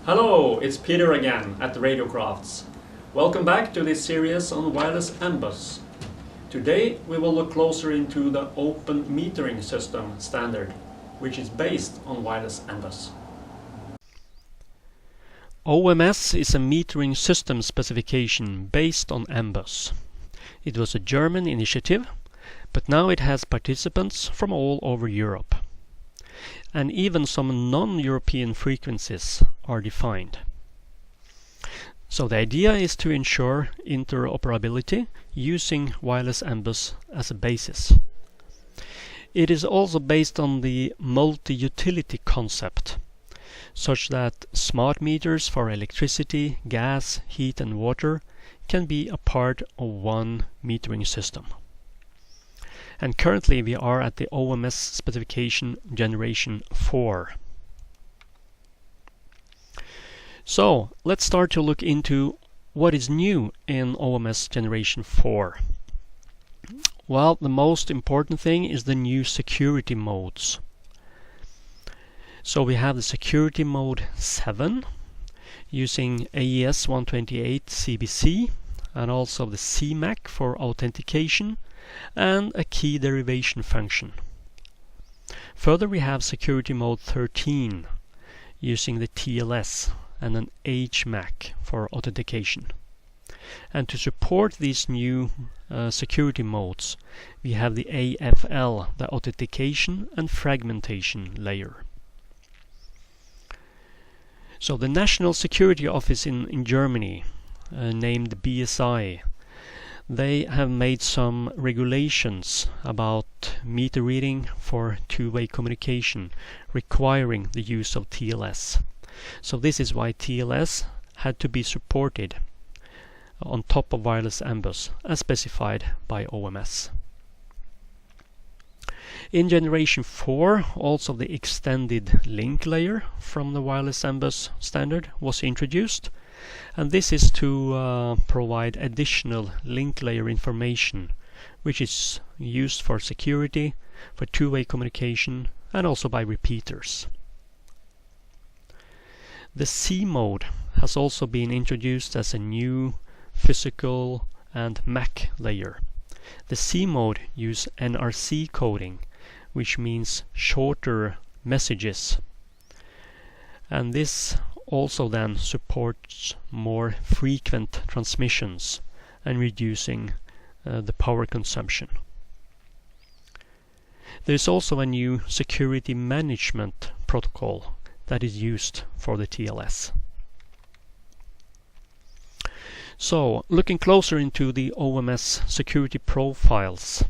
Hello, it's Peter again at Radiocrafts. Welcome back to this series on wireless M-Bus. Today we will look closer into the Open Metering System standard, which is based on wireless M-Bus. OMS is a metering system specification based on M-Bus. It was a German initiative, but now it has participants from all over Europe. And even some non-European frequencies are defined. So the idea is to ensure interoperability using wireless M-Bus as a basis. It is also based on the multi-utility concept, such that smart meters for electricity, gas, heat and water can be a part of one metering system. And currently we are at the OMS specification generation 4. So let's start to look into what is new in OMS generation 4. Well, the most important thing is the new security modes. So we have the security mode 7 using AES 128 CBC and also the CMAC for authentication and a key derivation function. Further we have security mode 13 using the TLS and an HMAC for authentication. And to support these new security modes we have the AFL, the authentication and fragmentation layer. So the National Security Office in Germany, named BSI, they have made some regulations about meter reading for two-way communication requiring the use of TLS. So this is why TLS had to be supported on top of wireless M-Bus as specified by OMS. In generation 4 also the extended link layer from the wireless M-Bus standard was introduced, and this is to provide additional link layer information which is used for security, for two-way communication and also by repeaters. The C mode has also been introduced as a new physical and MAC layer. The C mode uses NRC coding, which means shorter messages, and this also then supports more frequent transmissions and reducing the power consumption. There is also a new security management protocol that is used for the TLS. So, looking closer into the OMS security profiles,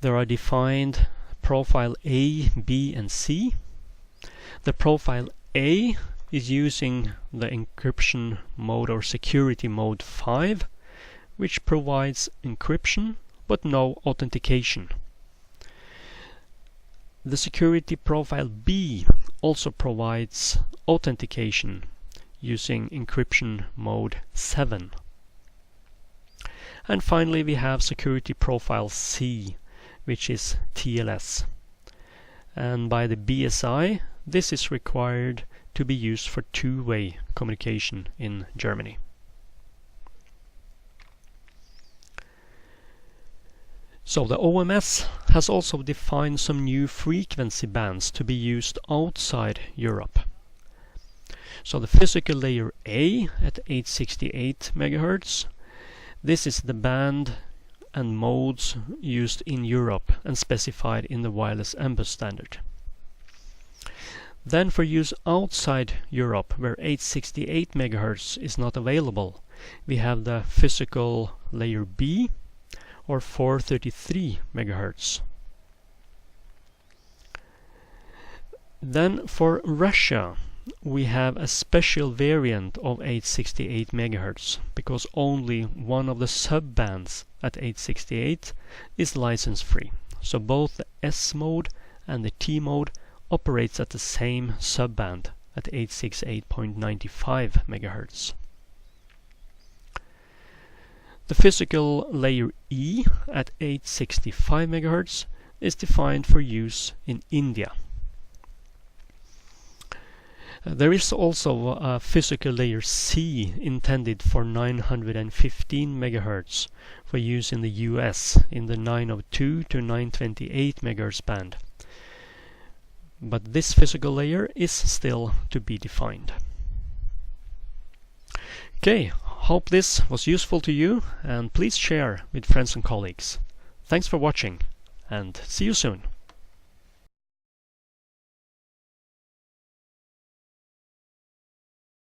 there are defined profile A, B and C. The profile A is using the encryption mode or security mode 5, which provides encryption but no authentication. The security profile B also provides authentication using encryption mode 7. And finally we have security profile C, which is TLS. And by the BSI this is required to be used for two-way communication in Germany. So the OMS has also defined some new frequency bands to be used outside Europe. So the physical layer A at 868 MHz, this is the band and modes used in Europe and specified in the wireless M-Bus standard. Then for use outside Europe, where 868 MHz is not available, we have the physical layer B or 433 MHz. Then for Russia we have a special variant of 868 MHz because only one of the sub-bands at 868 is license free. So both the S mode and the T mode operates at the same subband at 868.95 MHz. The physical layer E at 865 MHz is defined for use in India. There is also a physical layer C intended for 915 MHz for use in the US in the 902 to 928 MHz band. But this physical layer is still to be defined. Okay, hope this was useful to you, and please share with friends and colleagues. Thanks for watching, and see you soon.